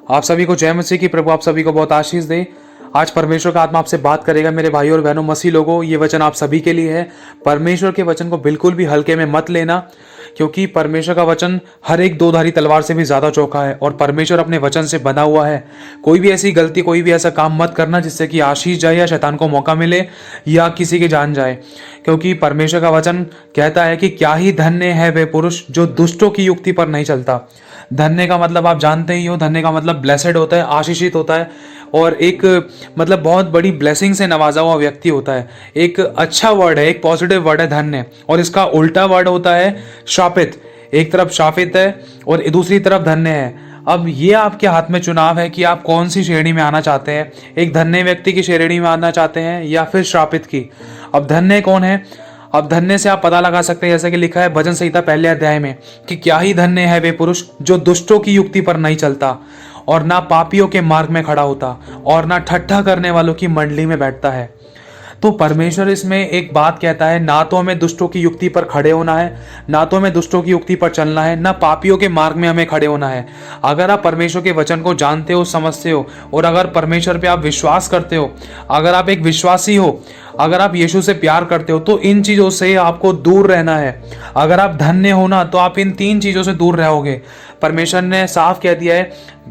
आप सभी को जय मसीह की। प्रभु आप सभी को बहुत आशीष दे। आज परमेश्वर का आत्मा आपसे बात करेगा। मेरे भाइयों और बहनों, मसीह लोगों, ये वचन आप सभी के लिए है। परमेश्वर के वचन को बिल्कुल भी हल्के में मत लेना, क्योंकि परमेश्वर का वचन हर एक दो धारी तलवार से भी ज्यादा चौखा है और परमेश्वर अपने वचन से बना हुआ है। कोई भी ऐसी गलती, कोई भी ऐसा काम मत करना जिससे कि आशीष जाए या शैतान को मौका मिले या किसी की जान जाए, क्योंकि परमेश्वर का वचन कहता है कि क्या ही धन्य है वे पुरुष जो दुष्टों की युक्ति पर नहीं चलता। धन्य का मतलब आप जानते ही हो, धन्य का मतलब ब्लेसेड होता है, आशीषित होता है और एक मतलब बहुत बड़ी ब्लेसिंग से नवाजा हुआ व्यक्ति होता है। एक अच्छा वर्ड है, एक पॉजिटिव वर्ड है धन्य, और इसका उल्टा वर्ड होता है शापित। एक तरफ शापित है और दूसरी तरफ धन्य है। अब ये आपके हाथ में चुनाव है कि आप कौन सी श्रेणी में आना चाहते हैं, एक धन्य व्यक्ति की श्रेणी में आना चाहते हैं या फिर श्रापित की। अब धन्य कौन है? अब धन्य से आप पता लगा सकते हैं, जैसे कि लिखा है भजन संहिता पहले अध्याय में, कि क्या ही धन्य है वे पुरुष जो दुष्टों की युक्ति पर नहीं चलता और ना पापियों के मार्ग में खड़ा होता और ना ठट्ठा करने वालों की मंडली में बैठता है। तो परमेश्वर इसमें एक बात कहता है, ना तो हमें दुष्टों की युक्ति पर खड़े होना है, ना तो हमें दुष्टों की युक्ति पर चलना है, ना पापियों के मार्ग में हमें खड़े होना है। अगर आप परमेश्वर के वचन को जानते हो, समझते हो और अगर परमेश्वर पे आप विश्वास करते हो, अगर आप एक विश्वासी हो, अगर आप यीशु से प्यार करते हो, तो इन चीजों से आपको दूर रहना है। अगर आप धन्य हो ना, तो आप इन तीन चीजों से दूर रहोगे। परमेश्वर ने साफ कह दिया है,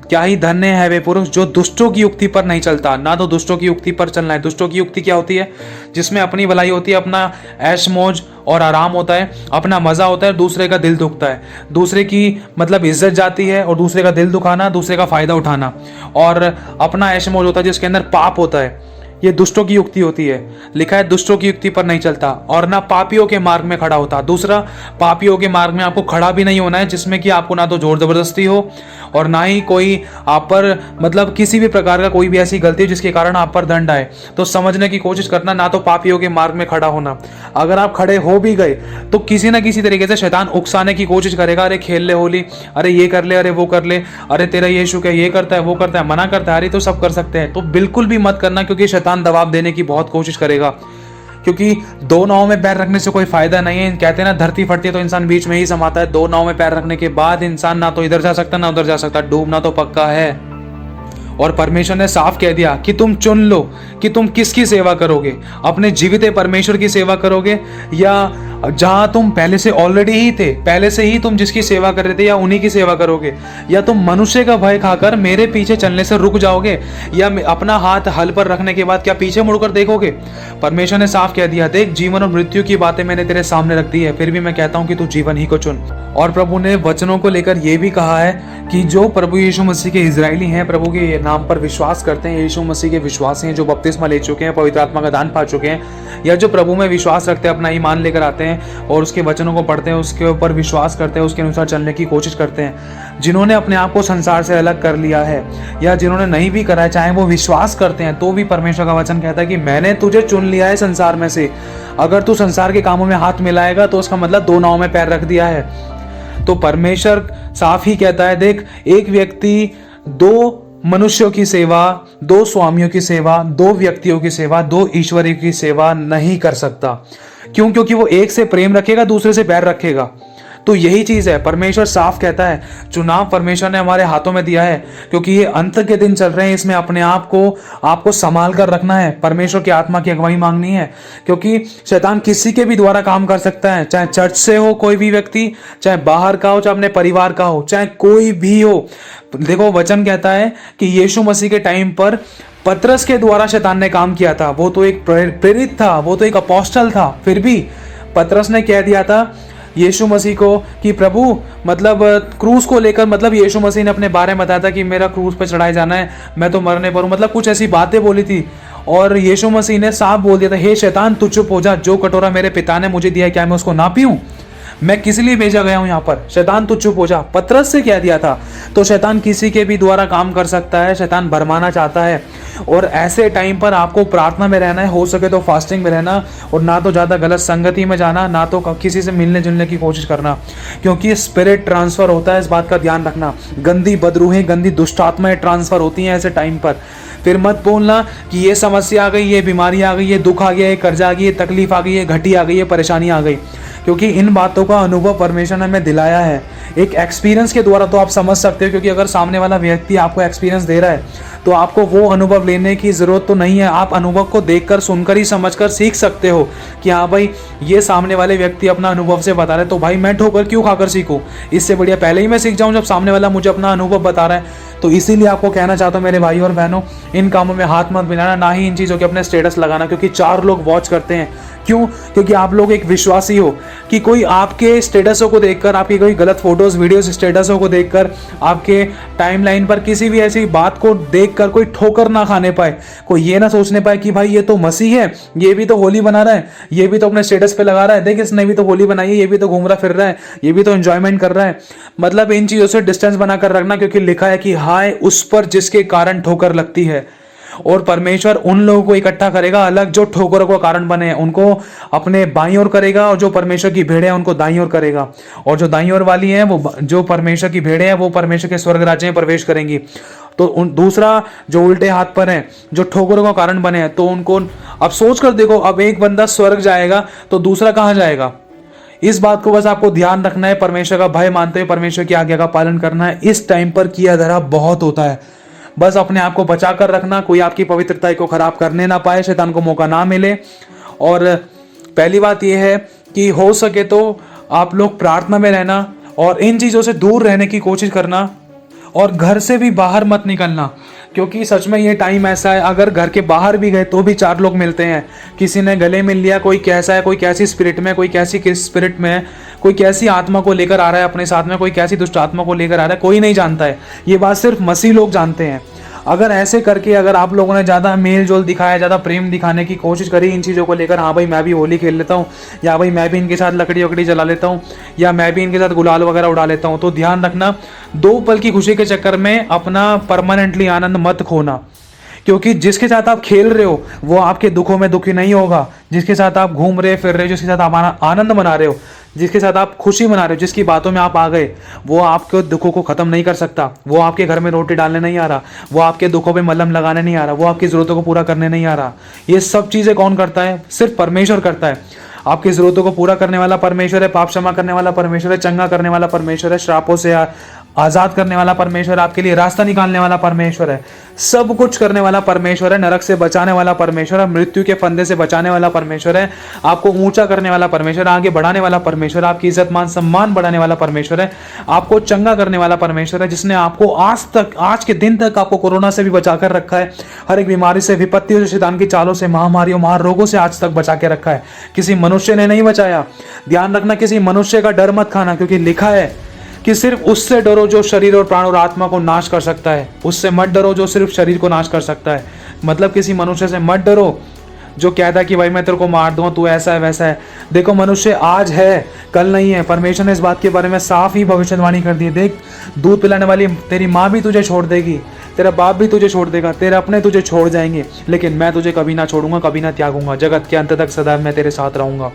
क्या ही धन्य है वे पुरुष जो दुष्टों की युक्ति पर नहीं चलता। ना तो दुष्टों की युक्ति पर चलना है। दुष्टों की युक्ति क्या होती है? जिसमें अपनी भलाई होती है, अपना ऐश मौज और आराम होता है, अपना मजा होता है, दूसरे का दिल दुखता है, दूसरे की मतलब इज्जत जाती है और दूसरे का दिल दुखाना, दूसरे का फायदा उठाना, और अपना ऐश मौज होता है जिसके अंदर पाप होता है। ये दुष्टों की युक्ति होती है। लिखा है दुष्टों की युक्ति पर नहीं चलता और ना पापियों के मार्ग में खड़ा होता। दूसरा, पापियों के मार्ग में आपको खड़ा भी नहीं होना है, जिसमें कि आपको ना तो जोर जबरदस्ती हो और ना ही कोई आप पर मतलब किसी भी प्रकार का कोई भी ऐसी गलती हो जिसके कारण आप पर दंड आए। तो समझने की कोशिश करना, ना तो पापियों के मार्ग में खड़ा होना। अगर आप खड़े हो भी गए तो किसी ना किसी तरीके से शैतान उकसाने की कोशिश करेगा, अरे खेल ले होली, अरे ये कर ले, अरे वो कर ले, अरे तेरा यीशु क्या ये करता है, वो करता है, मना करता है, अरे तो सब कर सकते हैं। तो बिल्कुल भी मत करना, क्योंकि शैतान दबाव देने की बहुत कोशिश करेगा। क्योंकि दो नाव में पैर रखने से कोई फायदा नहीं है। कहते हैं ना, धरती फटती है तो इंसान बीच में ही समाता है। दो नाव में पैर रखने के बाद इंसान ना तो इधर जा सकता ना उधर जा सकता, डूबना तो पक्का है। और परमेश्वर ने साफ कह दिया कि तुम चुन लो कि तुम किसकी सेवा करोगे। अपने जीवित परमेश्वर की सेवा करोगे या जहां तुम पहले से ऑलरेडी ही थे, पहले से ही तुम जिसकी सेवा कर रहे थे, या उन्हीं की सेवा करोगे, या तुम मनुष्य का भय खाकर मेरे पीछे चलने से रुक जाओगे, या अपना हाथ हल पर रखने के बाद क्या पीछे मुड़कर देखोगे। परमेश्वर ने साफ कह दिया, देख जीवन और मृत्यु की बातें मैंने तेरे सामने रख दी है, फिर भी मैं कहता हूं कि तू जीवन ही को चुन। और प्रभु ने वचनों को लेकर यह भी कहा है कि जो प्रभु यीशु मसीह के इजरायली हैं, प्रभु के नाम पर विश्वास करते हैं, यीशु मसीह के विश्वासी हैं, जो बपतिस्मा ले चुके हैं, पवित्र आत्मा का दान पा चुके हैं, या जो प्रभु में विश्वास रखते हैं, अपना ईमान लेकर आते हैं और उसके वचनों को पढ़ते हैं, उसके ऊपर विश्वास करते हैं, उसके अनुसार चलने की कोशिश करते हैं, जिन्होंने अपने आप को संसार से अलग कर लिया है या जिन्होंने नहीं भी करा है, चाहे वो विश्वास करते हैं, तो भी परमेश्वर का वचन कहता है कि मैंने तुझे चुन लिया है संसार में से। अगर तू संसार के कामों में हाथ मिलाएगा तो उसका मतलब दो नाव में पैर रख दिया है। तो परमेश्वर साफ ही कहता है, देख एक व्यक्ति दो मनुष्यों की सेवा, दो स्वामियों की सेवा, दो व्यक्तियों की सेवा, दो ईश्वरों की सेवा नहीं कर सकता। क्यों? क्योंकि वो एक से प्रेम रखेगा, दूसरे से बैर रखेगा। तो यही चीज है, परमेश्वर साफ कहता है, चुनाव परमेश्वर ने हमारे हाथों में दिया है, क्योंकि ये अंत के दिन चल रहे हैं। इसमें अपने आप को आपको संभाल कर रखना है, परमेश्वर की आत्मा की अगुवाई मांगनी है, क्योंकि शैतान किसी के भी द्वारा काम कर सकता है, चाहे चर्च से हो कोई भी व्यक्ति, चाहे बाहर का हो, चाहे अपने परिवार का हो, चाहे कोई भी हो। देखो वचन कहता है कि यीशु मसीह के टाइम पर पतरस के द्वारा शैतान ने काम किया था। वो तो एक प्रेरित था, वो तो एक अपोस्टल था, फिर भी पतरस ने कह दिया था यीशु मसीह को कि प्रभु मतलब क्रूस को लेकर, मतलब यीशु मसीह ने अपने बारे में बताया था कि मेरा क्रूस पे चढ़ाए जाना है, मैं तो मरने पर हूं, मतलब कुछ ऐसी बातें बोली थी। और यीशु मसीह ने साफ बोल दिया था, हे शैतान तू चुप हो जा, जो कटोरा मेरे पिता ने मुझे दिया है क्या मैं उसको ना पीऊं? मैं किस लिए भेजा गया हूं यहाँ पर? शैतान तू चुप हो जा, पतरस से कह दिया था। तो शैतान किसी के भी द्वारा काम कर सकता है, शैतान भरमाना चाहता है। और ऐसे टाइम पर आपको प्रार्थना में रहना है, हो सके तो फास्टिंग में रहना, और ना तो ज़्यादा गलत संगति में जाना, ना तो किसी से मिलने जुलने की कोशिश करना, क्योंकि स्पिरिट ट्रांसफर होता है, इस बात का ध्यान रखना। गंदी बदरूहें, गंदी दुष्ट आत्माएं ट्रांसफर होती हैं ऐसे टाइम पर। फिर मत बोलना कि ये समस्या आ गई, ये बीमारी आ गई, ये दुख आ गया, ये कर्जा आ गई, ये तकलीफ आ गई, ये घटी आ गई, ये परेशानी आ गई। क्योंकि इन बातों का अनुभव परमेश्वर ने हमें दिलाया है। एक एक्सपीरियंस के द्वारा तो आप समझ सकते हो, क्योंकि अगर सामने वाला व्यक्ति आपको एक्सपीरियंस दे रहा है तो आपको वो अनुभव लेने की ज़रूरत तो नहीं है। आप अनुभव को देखकर, सुनकर ही, समझकर सीख सकते हो कि हाँ भाई, ये सामने वाले व्यक्ति अपना अनुभव से बता रहे हैं, तो भाई मैं ठोकर क्यों खाकर सीखूं। इससे बढ़िया पहले ही मैं सीख जाऊं जब सामने वाला मुझे अपना अनुभव बता रहा है। तो इसीलिए आपको कहना चाहता हूँ मेरे भाई और बहनों, इन कामों में हाथ मत मिलाना, ना ही इन चीज़ों के अपने स्टेटस लगाना, क्योंकि 4 लोग वॉच करते हैं। क्यों? क्योंकि आप लोग एक विश्वासी हो कि कोई आपके स्टेटसों को देखकर, आपकी कोई गलत फोटोज, वीडियोस, स्टेटसों को देखकर, आपके टाइमलाइन पर किसी भी ऐसी बात को देखकर कोई ठोकर ना खाने पाए, कोई ये ना सोचने पाए कि भाई ये तो मसीह है, ये भी तो होली बना रहा है, ये भी तो अपने स्टेटस पे लगा रहा है, देख इसने भी तो होली बनाई है, ये भी तो घूम रहा फिर रहा है, ये भी तो एंजॉयमेंट कर रहा है। मतलब इन चीज़ों से डिस्टेंस बनाकर रखना, क्योंकि लिखा है कि हाय उस पर जिसके कारण ठोकर लगती है। और परमेश्वर उन लोगों को इकट्ठा करेगा अलग जो ठोकरों का कारण बने हैं, उनको अपने बाईं ओर करेगा, और जो परमेश्वर की भेड़ें हैं उनको दाईं ओर करेगा। और जो दाईं ओर वाली हैं, वो जो परमेश्वर की भेड़ें हैं, वो परमेश्वर के स्वर्ग राज्य में प्रवेश करेंगी। तो दूसरा जो उल्टे हाथ पर है, जो ठोकरों का कारण बने हैं, तो उनको अब सोच कर देखो, अब एक बंदा स्वर्ग जाएगा तो दूसरा कहाँ जाएगा। इस बात को बस आपको ध्यान रखना है, परमेश्वर का भय मानते हुए परमेश्वर की आज्ञा का पालन करना है। इस टाइम पर किया धरा बहुत होता है, बस अपने आप को बचा कर रखना, कोई आपकी पवित्रता को खराब करने ना पाए, शैतान को मौका ना मिले। और पहली बात यह है कि हो सके तो आप लोग प्रार्थना में रहना और इन चीज़ों से दूर रहने की कोशिश करना, और घर से भी बाहर मत निकलना, क्योंकि सच में ये टाइम ऐसा है, अगर घर के बाहर भी गए तो भी 4 लोग मिलते हैं। किसी ने गले मिल लिया, कोई कैसा है, कोई कैसी स्पिरिट में, कोई कैसी किस स्पिरिट में है, कोई कैसी आत्मा को लेकर आ रहा है अपने साथ में, कोई कैसी दुष्ट आत्मा को लेकर आ रहा है, कोई नहीं जानता है। ये बात सिर्फ मसीह लोग जानते हैं। अगर ऐसे करके अगर आप लोगों ने ज़्यादा मेल जोल दिखाया, ज़्यादा प्रेम दिखाने की कोशिश करी इन चीज़ों को लेकर, हाँ भाई मैं भी होली खेल लेता हूँ, या भाई मैं भी इनके साथ लकड़ी वकड़ी जला लेता हूँ, या मैं भी इनके साथ गुलाल वगैरह उड़ा लेता हूँ, तो ध्यान रखना, 2 पल की खुशी के चक्कर में अपना परमानेंटली आनंद मत खोना। क्योंकि जिसके साथ आप खेल रहे हो वो आपके दुखों में दुखी नहीं होगा। जिसके साथ आप घूम रहे फिर रहे हो, जिसके साथ आप आनंद मना रहे हो, जिसके साथ आप खुशी मना रहे हो, जिसकी बातों में आप आ गए, वो आपके दुखों को खत्म नहीं कर सकता। वो आपके घर में रोटी डालने नहीं आ रहा, वो आपके दुखों पे मलहम लगाने नहीं आ रहा, वो आपकी ज़रूरतों को पूरा करने नहीं आ रहा। ये सब चीज़ें कौन करता है? सिर्फ परमेश्वर करता है। आपकी ज़रूरतों को पूरा करने वाला परमेश्वर है, पाप क्षमा करने वाला परमेश्वर है, चंगा करने वाला परमेश्वर है, श्रापों से आज़ाद करने वाला परमेश्वर, आपके लिए रास्ता निकालने वाला परमेश्वर है, सब कुछ करने वाला परमेश्वर है, नरक से बचाने वाला परमेश्वर है, मृत्यु के फंदे से बचाने वाला परमेश्वर है, आपको ऊंचा करने वाला परमेश्वर, आगे बढ़ाने वाला परमेश्वर, आपकी इज्जत मान सम्मान बढ़ाने वाला परमेश्वर है, आपको चंगा करने वाला परमेश्वर है, जिसने आपको आज के दिन तक आपको कोरोना से भी बचा कर रखा है, हर एक बीमारी से, विपत्तियों से, शैतान की चालों से, महामारियों, महारोगों से आज तक बचा के रखा है। किसी मनुष्य ने नहीं बचाया। ध्यान रखना, किसी मनुष्य का डर मत खाना, क्योंकि लिखा है कि सिर्फ उससे डरो जो शरीर और प्राण और आत्मा को नाश कर सकता है। उससे मत डरो जो सिर्फ शरीर को नाश कर सकता है। मतलब किसी मनुष्य से मत डरो जो कहता है कि भाई मैं तेरे को मार दूंगा, तू ऐसा है वैसा है। देखो, मनुष्य आज है, कल नहीं है। परमेश्वर ने इस बात के बारे में साफ ही भविष्यवाणी कर दी है। देख, दूध पिलाने वाली तेरी माँ भी तुझे छोड़ देगी, तेरा बाप भी तुझे छोड़ देगा, तेरे अपने तुझे छोड़ जाएंगे, लेकिन मैं तुझे कभी ना छोड़ूंगा, कभी ना त्यागूंगा। जगत के अंत तक सदा मैं तेरे साथ रहूंगा।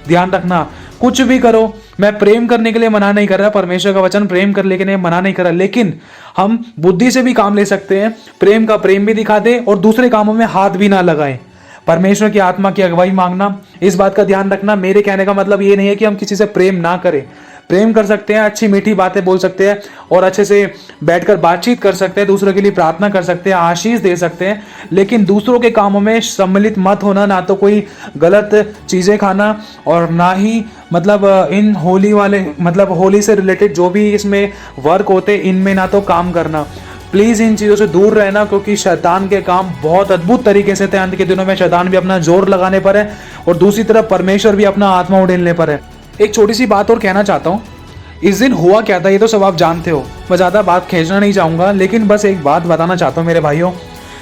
ध्यान रखना, कुछ भी करो, मैं प्रेम करने के लिए मना नहीं कर रहा, परमेश्वर का वचन प्रेम करने के लिए मना नहीं कर रहा, लेकिन हम बुद्धि से भी काम ले सकते हैं। प्रेम का प्रेम भी दिखा दे और दूसरे कामों में हाथ भी ना लगाएं। परमेश्वर की आत्मा की अगुवाई मांगना, इस बात का ध्यान रखना। मेरे कहने का मतलब ये नहीं है कि हम किसी से प्रेम ना करें। प्रेम कर सकते हैं, अच्छी मीठी बातें बोल सकते हैं और अच्छे से बैठकर बातचीत कर सकते हैं, दूसरों के लिए प्रार्थना कर सकते हैं, आशीष दे सकते हैं, लेकिन दूसरों के कामों में सम्मिलित मत होना, ना तो कोई गलत चीज़ें खाना और ना ही मतलब इन होली वाले मतलब होली से रिलेटेड जो भी इसमें वर्क होते इनमें ना तो काम करना। प्लीज़ इन चीज़ों से दूर रहना, क्योंकि शैतान के काम बहुत अद्भुत तरीके से थे। अंत के दिनों में शैतान भी अपना जोर लगाने पर है और दूसरी तरफ परमेश्वर भी अपना आत्मा उड़ेलने पर है। एक छोटी सी बात और कहना चाहता हूँ। इस दिन हुआ क्या था ये तो सब आप जानते हो, मैं ज़्यादा बात खींचना नहीं चाहूँगा, लेकिन बस एक बात बताना चाहता हूँ मेरे भाइयों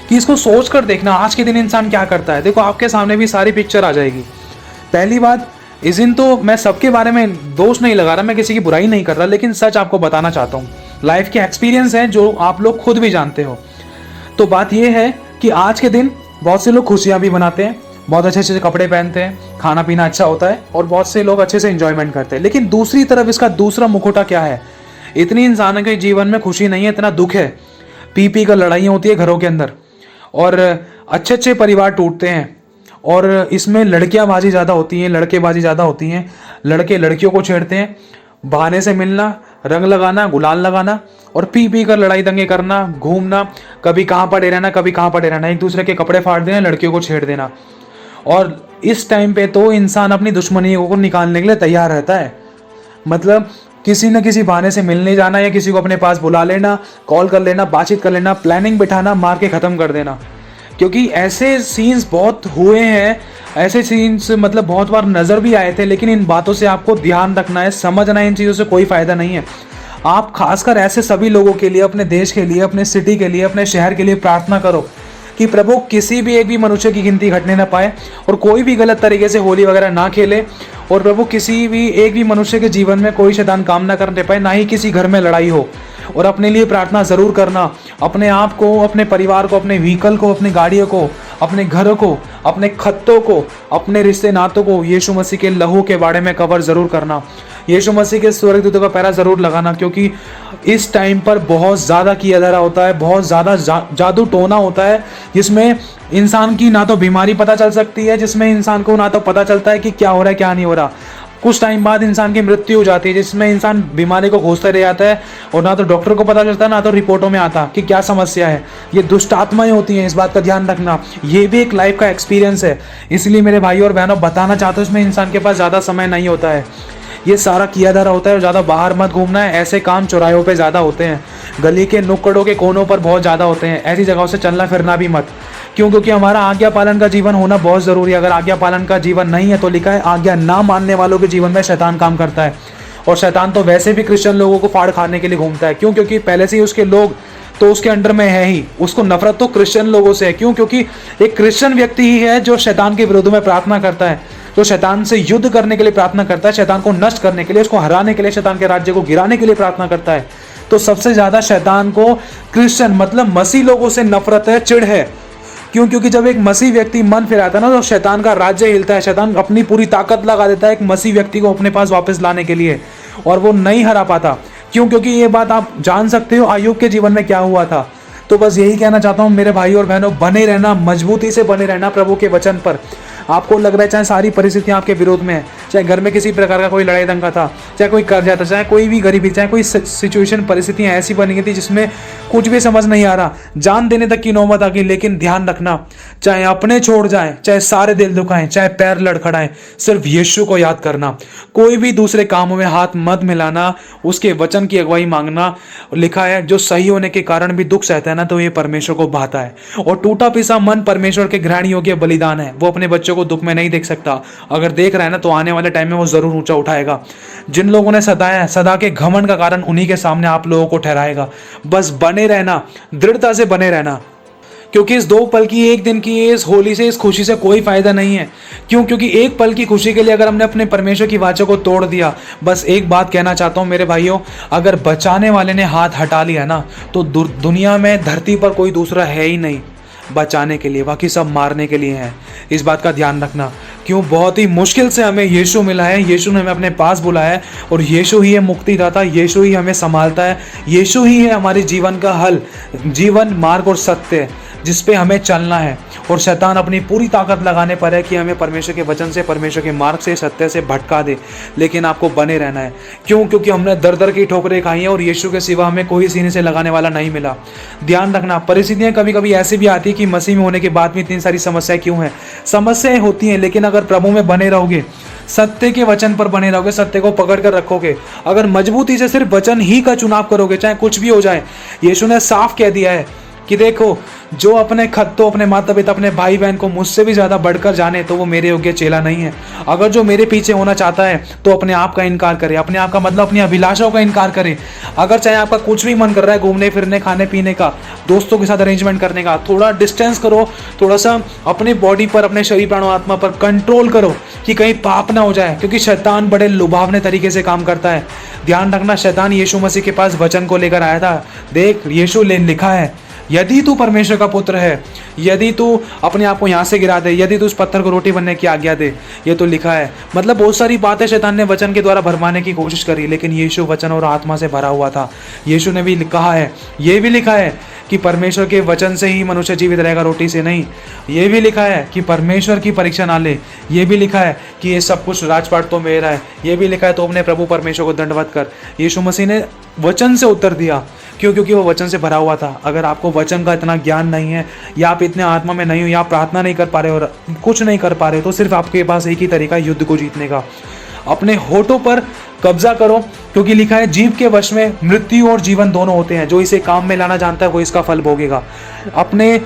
कि इसको सोच कर देखना आज के दिन इंसान क्या करता है। देखो, आपके सामने भी सारी पिक्चर आ जाएगी। पहली बात, इस दिन तो मैं सबके बारे में दोष नहीं लगा रहा, मैं किसी की बुराई नहीं कर रहा, लेकिन सच आपको बताना चाहता हूँ। लाइफ के एक्सपीरियंस है जो आप लोग खुद भी जानते हो। तो बात यह है कि आज के दिन बहुत से लोग खुशियाँ भी मनाते हैं, बहुत अच्छे अच्छे कपड़े पहनते हैं, खाना पीना अच्छा होता है और बहुत से लोग अच्छे से एंजॉयमेंट करते हैं। लेकिन दूसरी तरफ इसका दूसरा मुखौटा क्या है? इतनी इंसानों के जीवन में खुशी नहीं है, इतना दुख है। पी कर लड़ाइयाँ होती है घरों के अंदर और अच्छे अच्छे परिवार टूटते हैं और इसमें लड़कियांबाजी ज़्यादा होती हैं, लड़केबाजी ज़्यादा होती हैं। लड़के लड़कियों को छेड़ते हैं, बहाने से मिलना, रंग लगाना, गुलाल लगाना और पी पी कर लड़ाई दंगे करना, घूमना, कभी कहाँ पड़े रहना, कभी कहाँ पड़े रहना, एक दूसरे के कपड़े फाड़ देना, लड़कियों को छेड़ देना। और इस टाइम पे तो इंसान अपनी दुश्मनियों को निकालने के लिए तैयार रहता है। मतलब किसी न किसी बहाने से मिलने जाना या किसी को अपने पास बुला लेना, कॉल कर लेना, बातचीत कर लेना, प्लानिंग बिठाना, मार के ख़त्म कर देना। क्योंकि ऐसे सीन्स बहुत हुए हैं, ऐसे सीन्स मतलब बहुत बार नज़र भी आए थे। लेकिन इन बातों से आपको ध्यान रखना है, समझना है, इन चीज़ों से कोई फ़ायदा नहीं है। आप खासकर ऐसे सभी लोगों के लिए, अपने देश के लिए, अपने सिटी के लिए, अपने शहर के लिए प्रार्थना करो कि प्रभु किसी भी एक भी मनुष्य की गिनती घटने ना पाए और कोई भी गलत तरीके से होली वगैरह ना खेले। और प्रभु किसी भी एक भी मनुष्य के जीवन में कोई शैतान काम ना करने पाए, ना ही किसी घर में लड़ाई हो। और अपने लिए प्रार्थना ज़रूर करना, अपने आप को, अपने परिवार को, अपने व्हीकल को, अपनी गाड़ियों को, अपने घर को, अपने खत्तों को, अपने रिश्ते नातों को यीशु मसीह के लहू के बारे में कवर ज़रूर करना। यीशु मसीह के स्वर्गदूतों का पहरा ज़रूर लगाना, क्योंकि इस टाइम पर बहुत ज़्यादा किया धरा होता है, बहुत ज़्यादा जादू टोना होता है, जिसमें इंसान की ना तो बीमारी पता चल सकती है, जिसमें इंसान को ना तो पता चलता है कि क्या हो रहा है क्या नहीं हो रहा। कुछ टाइम बाद इंसान की मृत्यु हो जाती है, जिसमें इंसान बीमारी को खोजते रह जाता है और ना तो डॉक्टर को पता चलता है, ना तो रिपोर्टों में आता कि क्या समस्या है। ये दुष्ट आत्माएं होती हैं, इस बात का ध्यान रखना। ये भी एक लाइफ का एक्सपीरियंस है। इसलिए मेरे भाई और बहनों बताना चाहता हूँ, इसमें इंसान के पास ज़्यादा समय नहीं होता है, ये सारा किया धरा होता है। और ज़्यादा बाहर मत घूमना है, ऐसे काम चौराहों पे ज़्यादा होते हैं, गली के नुक्कड़ों के कोनों पर बहुत ज़्यादा होते हैं। ऐसी जगहों से चलना फिरना भी मत, क्योंकि हमारा आज्ञा पालन का जीवन होना बहुत ज़रूरी है। अगर आज्ञा पालन का जीवन नहीं है तो लिखा है आज्ञा ना मानने वालों के जीवन में शैतान काम करता है। और शैतान तो वैसे भी क्रिश्चियन लोगों को फाड़ खाने के लिए घूमता है। क्यों? क्योंकि पहले से ही उसके लोग तो उसके अंडर में है ही। उसको नफरत तो क्रिश्चियन लोगों से है। क्यों? क्योंकि एक क्रिश्चियन व्यक्ति ही है जो शैतान के विरोध में प्रार्थना करता है, जो शैतान से युद्ध करने के लिए प्रार्थना करता है, शैतान को नष्ट करने के लिए, उसको हराने के लिए, शैतान के राज्य को गिराने के लिए प्रार्थना करता है। तो सबसे ज़्यादा शैतान को क्रिश्चियन मतलब मसीह लोगों से नफरत है, चिढ़ है। क्यों? क्योंकि जब एक मसीह व्यक्ति मन फिराता है ना, तो शैतान का राज्य हिलता है। शैतान अपनी पूरी ताकत लगा देता है एक मसीह व्यक्ति को अपने पास वापस लाने के लिए, और वो नहीं हरा पाता। क्यों? क्योंकि ये बात आप जान सकते हो अय्यूब के जीवन में क्या हुआ था। तो बस यही कहना चाहता हूँ मेरे भाई और बहनों, बने रहना, मजबूती से बने रहना प्रभु के वचन पर। आपको लग रहा है चाहे सारी परिस्थितियां आपके विरोध में है, चाहे घर में किसी प्रकार का कोई लड़ाई दंगा था, चाहे कोई कर्जा था, चाहे कोई भी गरीबी, चाहे कोई सिचुएशन परिस्थितियां ऐसी बनी गई थी जिसमें कुछ भी समझ नहीं आ रहा, जान देने तक की नौबत आ गई। लेकिन ध्यान रखना, चाहे अपने छोड़ जाएं, चाहे सारे दिल दुखाएं, चाहे पैर लड़खड़ाएं, सिर्फ यीशु को याद करना। कोई भी दूसरे कामों में हाथ मत मिलाना, उसके वचन की अगुवाई मांगना। लिखा है जो सही होने के कारण भी दुख सहता है ना, तो ये परमेश्वर को भाता है। और टूटा पिसा मन परमेश्वर के ग्रहण योग्य बलिदान है। वो अपने बच्चों को दुख में नहीं देख सकता। अगर देख रहा है ना, तो आने वाले टाइम में वो जरूर ऊंचा उठाएगा। जिन लोगों ने सताया, सदा के घमंड का कारण उन्हीं के सामने आप लोगों को ठहराएगा। बस बने रहना, दृढ़ता से बने रहना, क्योंकि इस 2 पल की, एक दिन की, इस होली से, इस खुशी से कोई फायदा नहीं है। क्यों? क्योंकि एक पल की खुशी के लिए अगर हमने अपने परमेश्वर की वाचा को तोड़ दिया। बस एक बात कहना चाहता हूं मेरे भाइयों, अगर बचाने वाले ने हाथ हटा लिया ना, तो दुनिया में, धरती पर कोई दूसरा है ही नहीं बचाने के लिए, बाकी सब मारने के लिए हैं। इस बात का ध्यान रखना। क्यों? बहुत ही मुश्किल से हमें यीशु मिला है, यीशु ने हमें अपने पास बुलाया है, और यीशु ही है मुक्तिदाता, यीशु ही हमें संभालता है, यीशु ही है हमारे जीवन का हल, जीवन, मार्ग और सत्य जिस पे हमें चलना है। और शैतान अपनी पूरी ताकत लगाने पर है कि हमें परमेश्वर के वचन से, परमेश्वर के मार्ग से, सत्य से भटका दे। लेकिन आपको बने रहना है। क्यों? क्योंकि हमने दर दर की ठोकरें खाई हैं और यीशु के सिवा हमें कोई सीने से लगाने वाला नहीं मिला। ध्यान रखना, परिस्थितियां कभी कभी ऐसी भी आती है कि मसीह में होने के बाद में इतनी सारी समस्याएं क्यों हैं। समस्याएं होती हैं, लेकिन अगर प्रभु में बने रहोगे, सत्य के वचन पर बने रहोगे, सत्य को पकड़ कर रखोगे, अगर मजबूती से सिर्फ वचन ही का चुनाव करोगे, चाहे कुछ भी हो जाए। यीशु ने साफ कह दिया है कि देखो, जो अपने खत्तों, अपने माता पिता, अपने भाई बहन को मुझसे भी ज़्यादा बढ़कर जाने, तो वो मेरे योग्य चेला नहीं है। अगर जो मेरे पीछे होना चाहता है तो अपने आप का इनकार करे। अपने आप का मतलब अपनी अभिलाषाओं का इनकार करे। अगर चाहे आपका कुछ भी मन कर रहा है, घूमने फिरने, खाने पीने का, दोस्तों के साथ अरेंजमेंट करने का, थोड़ा डिस्टेंस करो, थोड़ा सा अपने बॉडी पर, अपने शरीर, प्राणों, आत्मा पर कंट्रोल करो कि कहीं पाप ना हो जाए, क्योंकि शैतान बड़े लुभावने तरीके से काम करता है। ध्यान रखना, शैतान यीशु मसीह के पास वचन को लेकर आया था। देख, यीशु लिखा है, यदि तू परमेश्वर का पुत्र है यदि तू अपने आप को यहाँ से गिरा दे, यदि तू उस पत्थर को रोटी बनने की आज्ञा दे, ये तो लिखा है। मतलब बहुत सारी बातें शैतान ने वचन के द्वारा भरमाने की कोशिश करी, लेकिन यीशु वचन और आत्मा से भरा हुआ था। यीशु ने भी कहा है, ये भी लिखा है कि परमेश्वर के वचन से ही मनुष्य जीवित रहेगा, रोटी से नहीं। ये भी लिखा है कि परमेश्वर की परीक्षा ना ले। ये भी लिखा है कि ये सब कुछ राजपाट तो मेरा है। ये भी लिखा है तो अपने प्रभु परमेश्वर को दंडवत कर। यीशु मसीह ने वचन से उत्तर दिया। क्यों? क्योंकि वो वचन से भरा हुआ था। अगर आपको वचन का इतना ज्ञान नहीं है, या आप इतने आत्मा में नहीं हो, या आप प्रार्थना नहीं कर पा रहे और कुछ नहीं कर पा रहे, तो सिर्फ आपके पास एक ही तरीका है युद्ध को जीतने का। अपने होठों पर कब्जा करो, क्योंकि लिखा है जीभ के वश में मृत्यु और जीवन दोनों होते हैं। जो इसे काम में लाना जानता है वो इसका फल भोगेगा। अपने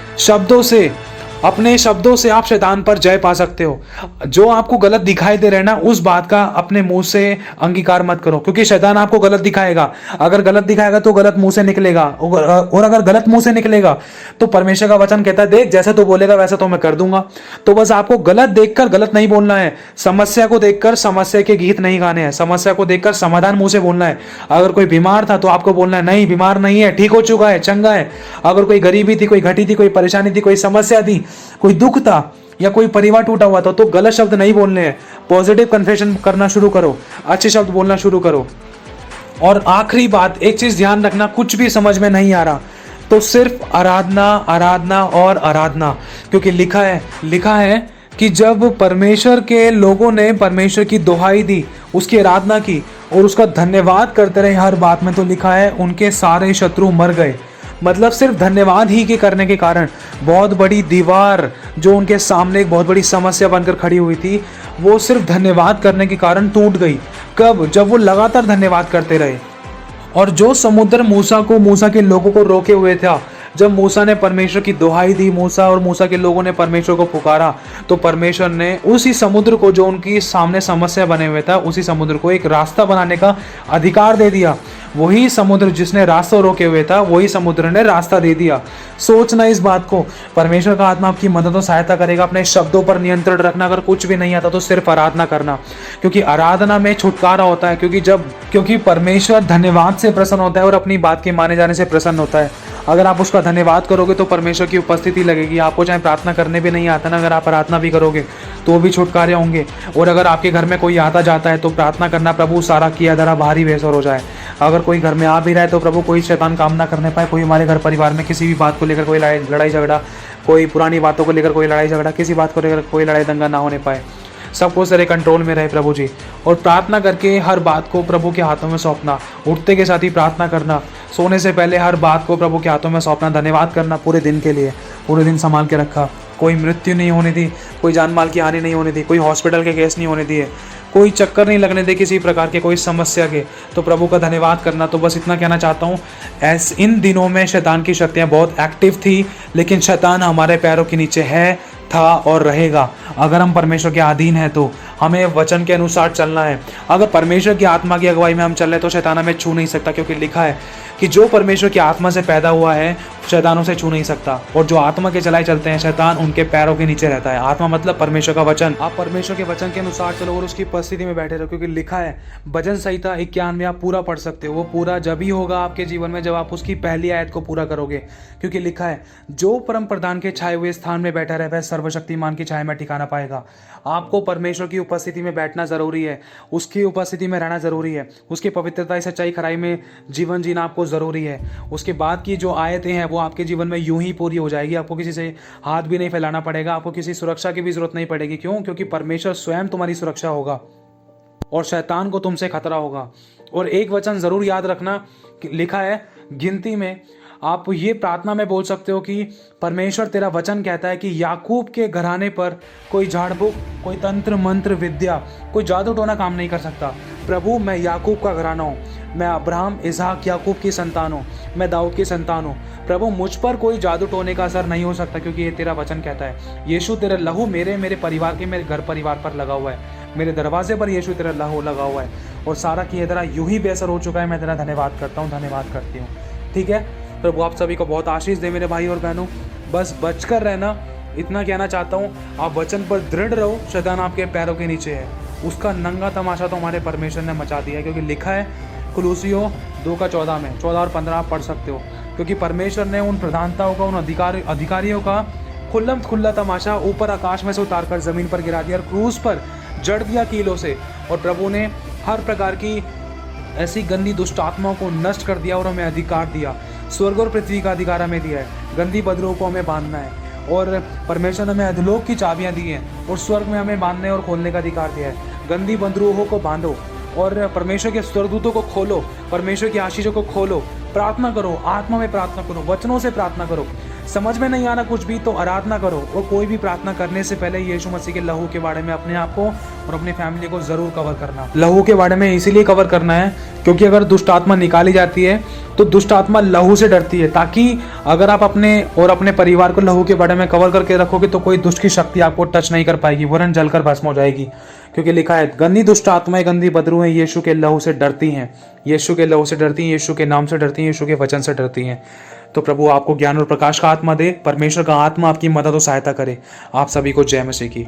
शब्दों से आप शैतान पर जय पा सकते हो। जो आपको गलत दिखाई दे रहा है ना, उस बात का अपने मुंह से अंगीकार मत करो, क्योंकि शैतान आपको गलत दिखाएगा। अगर गलत दिखाएगा तो गलत मुंह से निकलेगा, और अगर गलत मुंह से निकलेगा तो परमेश्वर का वचन कहता है, देख जैसा तू बोलेगा वैसा तो मैं कर दूंगा। तो बस आपको गलत देखकर गलत नहीं बोलना है। समस्या को देखकर समस्या के गीत नहीं गाने हैं। समस्या को देखकर समाधान मुंह से बोलना है। अगर कोई बीमार था तो आपको बोलना है, नहीं बीमार नहीं है, ठीक हो चुका है, चंगा है। अगर कोई गरीबी थी, कोई घटी थी, कोई परेशानी थी, कोई समस्या थी, कोई दुख था, या कोई परिवार टूटा हुआ था, तो गलत शब्द नहीं बोलने हैं। पॉजिटिव कन्फेशन करना शुरू करो, अच्छे शब्द बोलना शुरू करो। और आखिरी बात, एक चीज ध्यान रखना, कुछ भी समझ में नहीं आ रहा तो सिर्फ आराधना, आराधना और आराधना। क्योंकि लिखा है कि जब परमेश्वर के लोगों ने परमेश्वर की दुहाई दी, उसकी आराधना की और उसका धन्यवाद करते रहे हर बात में, तो लिखा है उनके सारे शत्रु मर गए। मतलब सिर्फ धन्यवाद ही के करने के कारण बहुत बड़ी दीवार जो उनके सामने एक बहुत बड़ी समस्या बनकर खड़ी हुई थी, वो सिर्फ धन्यवाद करने के कारण टूट गई। कब? जब वो लगातार धन्यवाद करते रहे। और जो समुद्र मूसा के लोगों को रोके हुए था, जब मूसा ने परमेश्वर की दुहाई दी, मूसा के लोगों ने परमेश्वर को पुकारा, तो परमेश्वर ने उसी समुद्र को, जो उनकी सामने समस्या बने हुए था, उसी समुद्र को एक रास्ता बनाने का अधिकार दे दिया। वही समुद्र जिसने रास्ता रोके हुए था, वही समुद्र ने रास्ता दे दिया। सोचना इस बात को। परमेश्वर का आत्मा आपकी मदद और सहायता करेगा। अपने शब्दों पर नियंत्रण रखना। अगर कुछ भी नहीं आता तो सिर्फ आराधना करना, क्योंकि आराधना में छुटकारा होता है। क्योंकि परमेश्वर धन्यवाद से प्रसन्न होता है और अपनी बात के माने जाने से प्रसन्न होता है। अगर आप उसका धन्यवाद करोगे तो परमेश्वर की उपस्थिति लगेगी। आपको चाहे प्रार्थना करने भी नहीं आता ना, अगर आप प्रार्थना भी करोगे तो भी छुटकारे होंगे। और अगर आपके घर में कोई आता जाता है तो प्रार्थना करना, प्रभु सारा किया धरा भारी बेसर हो जाए। अगर कोई घर में आ भी रहा है तो प्रभु कोई शैतान काम ना करने पाए, कोई हमारे घर परिवार में किसी भी बात को लेकर कोई लड़ाई झगड़ा, कोई पुरानी बातों को लेकर कोई लड़ाई झगड़ा, किसी बात को लेकर कोई लड़ाई दंगा ना होने पाए। सब कुछ तेरे कंट्रोल में रहे प्रभु जी। और प्रार्थना करके हर बात को प्रभु के हाथों में सौंपना। उठते के साथ ही प्रार्थना करना, सोने से पहले हर बात को प्रभु के हाथों में सौंपना, धन्यवाद करना पूरे दिन के लिए। पूरे दिन संभाल के रखा, कोई मृत्यु नहीं होने दी, कोई जान माल की हानि नहीं होने दी, कोई हॉस्पिटल के केस नहीं होने दिए, कोई चक्कर नहीं लगने दे किसी प्रकार के, कोई समस्या के। तो प्रभु का धन्यवाद करना। तो बस इतना कहना चाहता हूँ। इन दिनों में शैतान की शक्तियाँ बहुत एक्टिव थी, लेकिन शैतान हमारे पैरों के नीचे है, था और रहेगा। अगर हम परमेश्वर के अधीन हैं तो हमें वचन के अनुसार चलना है। अगर परमेश्वर की आत्मा की अगुवाई में हम चल रहे तो शैतान हमें छू नहीं सकता, क्योंकि लिखा है कि जो परमेश्वर की आत्मा से पैदा हुआ है शैतानों से छू नहीं सकता। और जो आत्मा के चलाए चलते हैं, शैतान उनके पैरों के नीचे रहता है। आत्मा मतलब परमेश्वर का वचन। आप परमेश्वर के वचन के अनुसार चलो और उसकी उपस्थिति में बैठे रहो, क्योंकि लिखा है भजन संहिता 91 आप पूरा पढ़ सकते हो। वो पूरा जब ही होगा आपके जीवन में जब आप उसकी पहली आयत को पूरा करोगे। क्योंकि लिखा है जो परम प्रधान के छाए हुए स्थान में बैठा रहे वह सर्वशक्तिमान की छाया में ठिकाना पाएगा। आपको परमेश्वर की उपस्थिति में बैठना जरूरी है, उसकी उपस्थिति में रहना जरूरी है, उसकी पवित्रता सच्चाई खराई में जीवन जीना आपको जरूरी है। उसके बाद की जो आयतें हैं वो आपके जीवन में यूं ही पूरी हो जाएगी। आपको किसी से हाथ भी नहीं फैलाना पड़ेगा, आपको किसी सुरक्षा की भी जरूरत नहीं पड़ेगी। क्यों? क्योंकि परमेश्वर स्वयं तुम्हारी सुरक्षा होगा और शैतान को तुमसे खतरा होगा। और एक वचन जरूर याद रखना, लिखा है गिनती में, आप ये प्रार्थना में बोल सकते हो कि परमेश्वर तेरा वचन कहता है कि याकूब के घराने पर कोई झाड़ फूक, कोई तंत्र मंत्र विद्या, कोई जादू टोना काम नहीं कर सकता। प्रभु मैं याकूब का घराना हूँ, मैं अब्राहम इसहाक याकूब की संतान हूँ, मैं दाऊद की संतान हूँ। प्रभु मुझ पर कोई जादू टोने का असर नहीं हो सकता, क्योंकि ये तेरा वचन कहता है। यीशु तेरा लहू मेरे परिवार के, मेरे घर परिवार पर लगा हुआ है। मेरे दरवाजे पर यीशु तेरा लहू लगा हुआ है और सारा की तरह यूं ही बेअसर हो चुका है। मैं तेरा धन्यवाद करता हूँ, धन्यवाद करती हूँ। ठीक है, प्रभु आप सभी को बहुत आशीष दे मेरे भाई और बहनों। बस बचकर रहना, इतना कहना चाहता हूँ। आप वचन पर दृढ़ रहो, शैतान आपके पैरों के नीचे है। उसका नंगा तमाशा तो हमारे परमेश्वर ने मचा दिया है, क्योंकि लिखा है कुलूसियों 2:14 में, 14 और 15 आप पढ़ सकते हो। क्योंकि परमेश्वर ने उन प्रधानताओं का, उन अधिकारियों का खुल्लम खुल्ला तमाशा ऊपर आकाश में से उतारकर जमीन पर गिरा दिया और क्रूस पर जड़ दिया कीलों से। और प्रभु ने हर प्रकार की ऐसी गंदी दुष्ट आत्माओं को नष्ट कर दिया और हमें अधिकार दिया। स्वर्ग और पृथ्वी का अधिकार हमें दिया है। गंदी बदरों को हमें बांधना है और परमेश्वर ने हमें अधोलोक की चाबियां दी हैं और स्वर्ग में हमें बांधने और खोलने का अधिकार दिया है। गंदी बंदरूहों को बांधो और परमेश्वर के स्वर्गदूतों को खोलो, परमेश्वर की आशीषों को खोलो, प्रार्थना करो, आत्मा में प्रार्थना करो, वचनों से प्रार्थना करो। समझ में नहीं आना कुछ भी तो आराधना करो। और कोई भी प्रार्थना करने से पहले यीशु मसीह के लहू के बारे में अपने आप को और अपनी फैमिली को जरूर कवर करना। लहू के बारे में इसीलिए कवर करना है क्योंकि अगर दुष्ट आत्मा निकाली जाती है तो दुष्ट आत्मा लहू से डरती है, ताकि अगर आप अपने और अपने परिवार को लहू के बारे में कवर करके रखोगे तो कोई दुष्ट की शक्ति आपको टच नहीं कर पाएगी, वरन जलकर भस्म हो जाएगी। क्योंकि लिखा है गंदी दुष्ट आत्माएं, गंदी बदरूहें यीशु के लहू से डरती हैं, यीशु के लहू से डरती हैं, यीशु के नाम से डरती हैं, यीशु के वचन से डरती हैं। तो प्रभु आपको ज्ञान और प्रकाश का आत्मा दे, परमेश्वर का आत्मा आपकी मदद और सहायता करे। आप सभी को जय मसीह की।